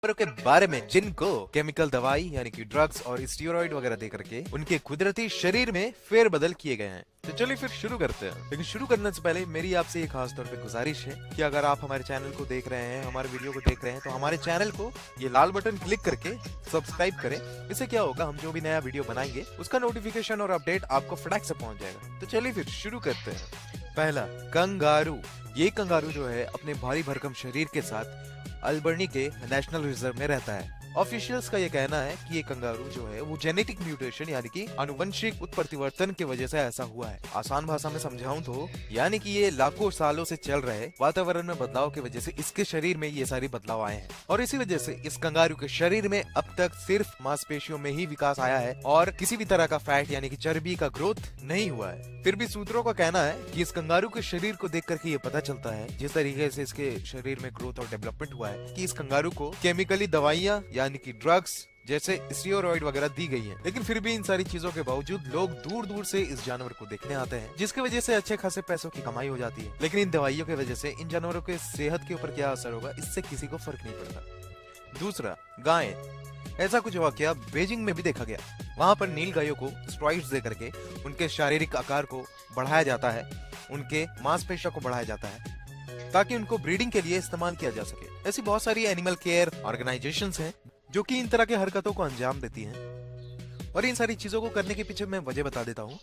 जानवरों के बारे में जिनको केमिकल दवाई यानी कि ड्रग्स और स्टीरॉइड वगैरह दे करके उनके कुदरती शरीर में फेरबदल किए गए हैं। तो चलिए फिर शुरू करते हैं। लेकिन शुरू करने से पहले मेरी आपसे एक खास तौर पे गुजारिश है कि अगर आप हमारे चैनल को देख रहे हैं, हमारे वीडियो को देख रहे हैं, तो हमारे चैनल को ये लाल बटन क्लिक करके सब्सक्राइब करें। इससे क्या होगा, हम जो भी नया वीडियो बनाएंगे उसका नोटिफिकेशन और अपडेट आपको फटाक से पहुंच जाएगा। तो चलिए फिर शुरू करते हैं। पहला, कंगारू। ये कंगारू जो है अपने भारी भरकम शरीर के साथ अल्बर्नी के नेशनल रिजर्व में रहता है। ऑफिशियल्स का ये कहना है कि ये कंगारू जो है वो जेनेटिक म्यूटेशन यानी कि आनुवंशिक उत्परिवर्तन की वजह से ऐसा हुआ है। आसान भाषा में समझाऊं तो यानी कि ये लाखों सालों से चल रहे वातावरण में बदलाव की वजह से इसके शरीर में ये सारे बदलाव आए हैं और इसी वजह से इस कंगारू के शरीर में अब तक सिर्फ मांसपेशियों में ही विकास आया है और किसी भी तरह का फैट यानी कि चर्बी का ग्रोथ नहीं हुआ है। फिर भी सूत्रों का कहना है कि इस कंगारू के शरीर को देख करके ये पता चलता है, जिस तरीके से इसके शरीर में ग्रोथ और डेवलपमेंट हुआ है, कि इस कंगारू को केमिकली दवाइयां यानी कि ड्रग्स जैसे स्टीरॉइड वगैरह दी गई हैं। लेकिन फिर भी इन सारी चीजों के बावजूद लोग दूर दूर से इस जानवर को देखने आते हैं, जिसकी वजह से अच्छे खासे पैसों की कमाई हो जाती है। लेकिन इन दवाइयों की वजह से इन जानवरों के सेहत के ऊपर क्या असर होगा, इससे किसी को फर्क नहीं पड़ता। दूसरा, गाय। ऐसा कुछ वाकया बीजिंग में भी देखा गया। वहाँ पर नील गायों को स्टेरॉइड्स दे करके उनके शारीरिक आकार को बढ़ाया जाता है, उनके मांसपेशियों को बढ़ाया जाता है ताकि उनको ब्रीडिंग के लिए इस्तेमाल किया जा सके। ऐसी बहुत सारी एनिमल केयर ऑर्गेनाइजेशंस हैं जो कि इन तरह के हरकतों को अंजाम देती हैं और इन सारी चीजों को करने के पीछे मैं वजह बता देता हूँ।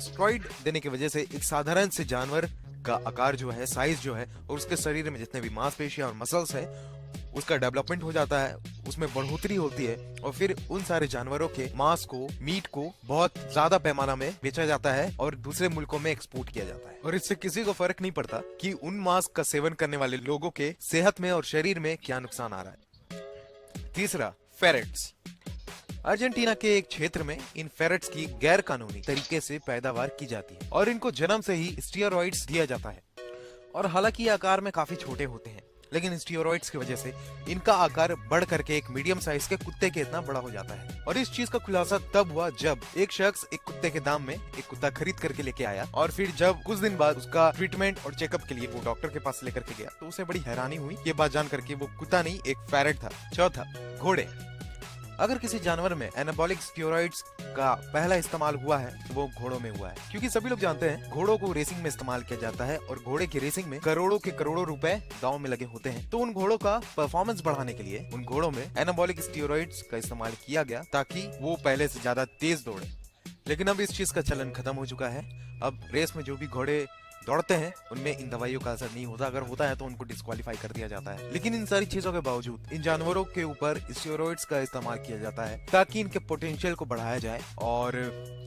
स्टेरॉइड देने की वजह से एक साधारण से जानवर का आकार जो है, साइज जो है, और उसके शरीर में जितने भी मांसपेशियां और मसल्स है उसका डेवलपमेंट हो जाता है, उसमें बढ़ोतरी होती है और फिर उन सारे जानवरों के मांस को, मीट को बहुत ज्यादा पैमाना में बेचा जाता है और दूसरे मुल्कों में एक्सपोर्ट किया जाता है। और इससे किसी को फर्क नहीं पड़ता कि उन मांस का सेवन करने वाले लोगों के सेहत में और शरीर में क्या नुकसान आ रहा है। तीसरा, फेरेट्स। अर्जेंटीना के एक क्षेत्र में इन फेरेट्स की गैर कानूनी तरीके से पैदावार की जाती है और इनको जन्म से ही स्टीरॉइड्स दिया जाता है। और हालांकि ये आकार में काफी छोटे होते हैं, लेकिन स्टीरॉइड्स की वजह से इनका आकार बढ़ करके एक मीडियम साइज के कुत्ते के इतना बड़ा हो जाता है। और इस चीज का खुलासा तब हुआ जब एक शख्स एक कुत्ते के दाम में एक कुत्ता खरीद करके लेके आया और फिर जब कुछ दिन बाद उसका ट्रीटमेंट और चेकअप के लिए वो डॉक्टर के पास लेकर के गया तो उसे बड़ी हैरानी हुई। ये बात जान करके वो कुत्ता नहीं, एक फेरेट था। चौथा, घोड़े। अगर किसी जानवर में एनाबॉलिक स्टेरॉइड्स का पहला इस्तेमाल हुआ है तो वो घोड़ों में हुआ है, क्योंकि सभी लोग जानते हैं घोड़ों को रेसिंग में इस्तेमाल किया जाता है और घोड़े की रेसिंग में करोड़ों के करोड़ों रुपए दांव में लगे होते हैं। तो उन घोड़ों का परफॉर्मेंस बढ़ाने के लिए उन घोड़ों में एनाबॉलिक स्टेरॉइड्स का इस्तेमाल किया गया ताकि वो पहले से ज्यादा तेज दौड़े। लेकिन अब इस चीज का चलन खत्म हो चुका है। अब रेस में जो भी घोड़े दौड़ते हैं उनमें इन दवाइयों का असर नहीं होता, अगर होता है तो उनको डिस्क्वालीफाई कर दिया जाता है। लेकिन इन सारी चीजों के बावजूद इन जानवरों के ऊपर स्टेरॉइड्स का इस्तेमाल किया जाता है ताकि इनके पोटेंशियल को बढ़ाया जाए। और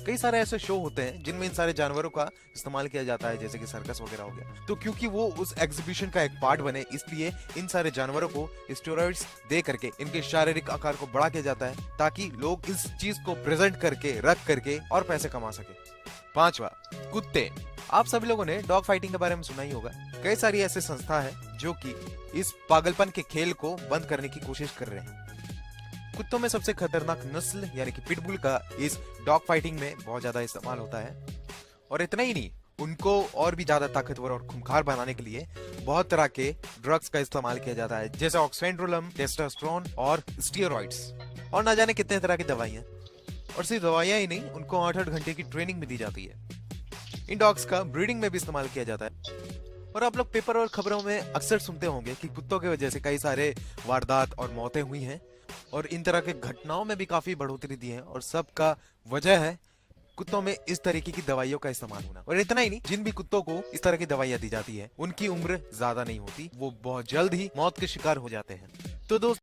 कई सारे ऐसे शो होते हैं जिनमें इन सारे जानवरों का इस्तेमाल किया जाता है, जैसे कि सर्कस वगैरह हो गया। तो क्योंकि वो उस एग्जीबिशन का एक पार्ट बने, इसलिए इन सारे जानवरों को स्टेरॉइड्स दे करके इनके शारीरिक आकार को बढ़ा किया जाता है ताकि लोग इस चीज को प्रेजेंट करके, रख करके और पैसे कमा सके। पांचवा, कुत्ते। आप सभी लोगों ने डॉग फाइटिंग के बारे में सुना ही होगा। कई सारी ऐसी संस्था है जो कि इस पागलपन के खेल को बंद करने की कोशिश कर रहे हैं। कुत्तों में सबसे खतरनाक नस्ल यानी कि पिटबुल का इस डॉग फाइटिंग में बहुत ज्यादा इस्तेमाल होता है। और इतना ही नहीं, उनको और भी ज्यादा ताकतवर और खूंखार बनाने के लिए बहुत तरह के ड्रग्स का इस्तेमाल किया जाता है, जैसे ऑक्सेंड्रोलम, टेस्टोस्टेरोन और स्टीरॉइड्स और ना जाने कितने तरह की दवाइयां। और सिर्फ दवाइयां ही नहीं, उनको 8-8 घंटे की ट्रेनिंग भी दी जाती है। इन डॉग्स का ब्रीडिंग में भी इस्तेमाल किया जाता है। और आप लोग पेपर और खबरों में अक्सर सुनते होंगे कि कुत्तों की वजह से कई सारे वारदात और मौतें हुई हैं और इन तरह के घटनाओं में भी काफी बढ़ोतरी दी है और सबका वजह है कुत्तों में इस तरीके की दवाइयों का इस्तेमाल होना। और इतना ही नहीं, जिन भी कुत्तों को इस तरह की दवाइयां दी जाती है उनकी उम्र ज्यादा नहीं होती, वो बहुत जल्द ही मौत के शिकार हो जाते हैं। तो दोस्तों